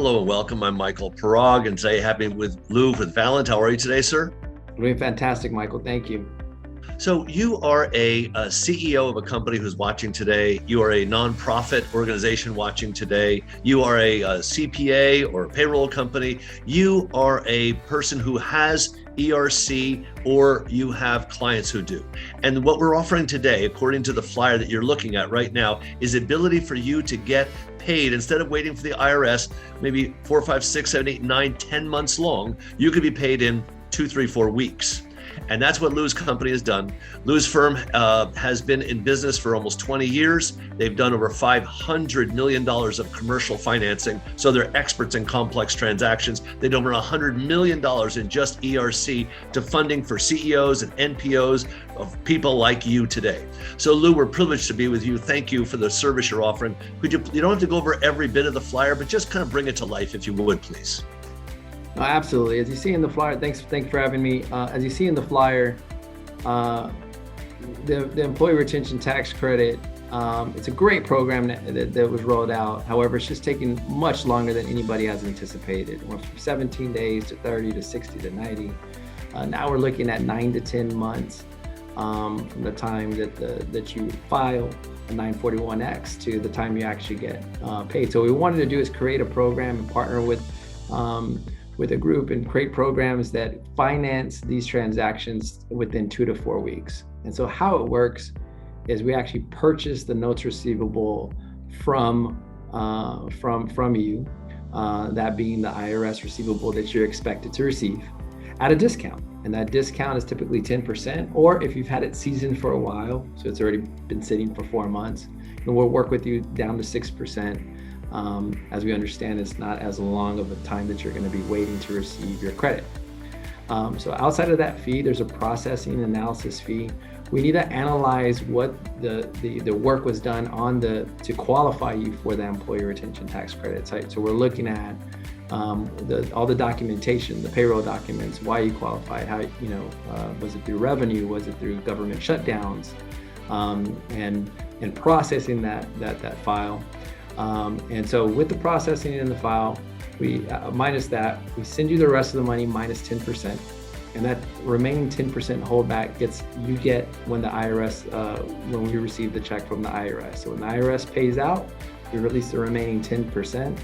Hello and welcome. I'm Michael Parag, and today having with Lou with Valent. How are you today, sir? Doing fantastic, Michael. Thank you. So you are a CEO of a company who's watching today. You are a nonprofit organization watching today. You are a CPA or a payroll company. You are a person who has ERC, or you have clients who do. And what we're offering today, according to the flyer that you're looking at right now, is the ability for you to get paid instead of waiting for the IRS, maybe 4, 5, 6, 7, 8, 9, 10 months long. You could be paid in 2, 3, 4 weeks. And that's what Lou's company has done. Lou's firm has been in business for almost 20 years. They've done over $500 million of commercial financing. So they're experts in complex transactions. They've done over $100 million in just ERC to funding for CEOs and NPOs of people like you today. So Lou, we're privileged to be with you. Thank you for the service you're offering. You don't have to go over every bit of the flyer, but just kind of bring it to life if you would, please. Absolutely. As you see in the flyer, thanks for having me. As you see in the flyer, the Employee Retention Tax Credit, it's a great program that was rolled out. However, it's just taking much longer than anybody has anticipated. It went from 17 days to 30 to 60 to 90. Now we're looking at 9 to 10 months from the time that you file a 941X to the time you actually get paid. So what we wanted to do is create a program and partner with a group and create programs that finance these transactions within 2 to 4 weeks. And so how it works is we actually purchase the notes receivable from you, that being the IRS receivable that you're expected to receive at a discount. And that discount is typically 10%, or if you've had it seasoned for a while, so it's already been sitting for 4 months, and we'll work with you down to 6%. As we understand, it's not as long of a time that you're going to be waiting to receive your credit. So outside of that fee, there's a processing analysis fee. We need to analyze what the work was done to qualify you for the Employee Retention Tax Credit site. So we're looking at all the documentation, the payroll documents, why you qualified, how was it through revenue, was it through government shutdowns, and processing that file. And so with the processing in the file, we minus that, we send you the rest of the money minus 10%. And that remaining 10% holdback you get when the IRS, when we receive the check from the IRS. So when the IRS pays out, you release the remaining 10%.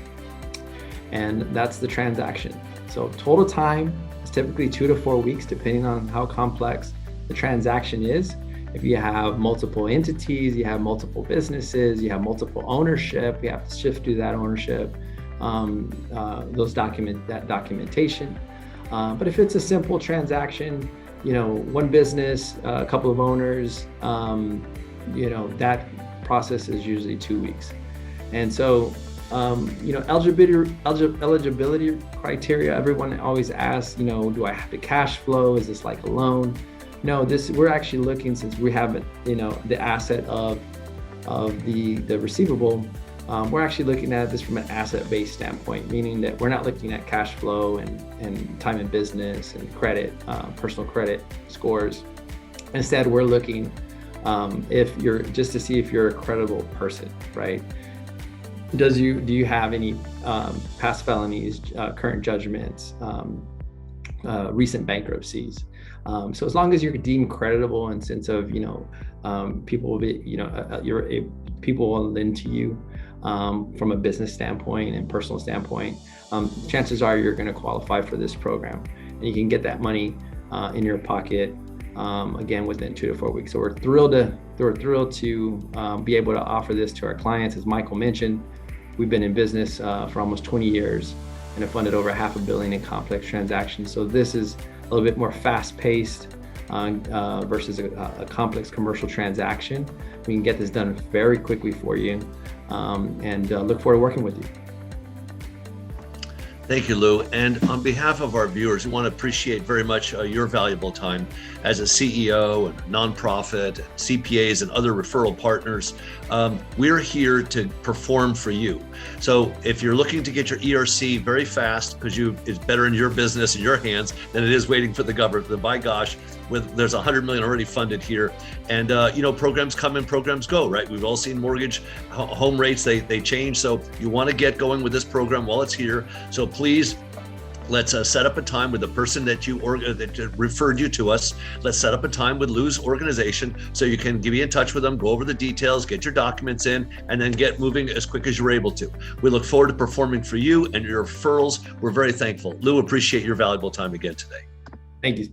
And that's the transaction. So total time is typically 2 to 4 weeks, depending on how complex the transaction is. If you have multiple entities, you have multiple businesses, you have multiple ownership, you have to shift through that ownership, that documentation. But if it's a simple transaction, one business, a couple of owners, that process is usually 2 weeks. And so, eligibility criteria, everyone always asks, do I have to cash flow? Is this like a loan? No, we're actually looking, since we have the asset of the receivable, we're actually looking at this from an asset-based standpoint, meaning that we're not looking at cash flow and time in business and credit, personal credit scores. Instead, we're looking just to see if you're a credible person, right? Do you have any past felonies, current judgments, recent bankruptcies? So as long as you're deemed creditable in sense of, people will be, people will lend to you from a business standpoint and personal standpoint, chances are you're going to qualify for this program, and you can get that money in your pocket again within 2 to 4 weeks. So we're thrilled to be able to offer this to our clients. As Michael mentioned, we've been in business for almost 20 years and have funded over $500 million in complex transactions. So this is a little bit more fast-paced versus a complex commercial transaction. We can get this done very quickly for you, and look forward to working with you. Thank you, Lou. And on behalf of our viewers, we want to appreciate very much your valuable time as a CEO and a nonprofit, CPAs and other referral partners. We're here to perform for you. So if you're looking to get your ERC very fast, because it's better in your business, in your hands, than it is waiting for the government, then by gosh, there's 100 million already funded here. And, programs come and programs go, right? We've all seen mortgage home rates, they change. So you want to get going with this program while it's here. So please, let's set up a time with the person that referred you to us. Let's set up a time with Lou's organization so you can be in touch with them, go over the details, get your documents in, and then get moving as quick as you're able to. We look forward to performing for you and your referrals. We're very thankful. Lou, appreciate your valuable time again today. Thank you.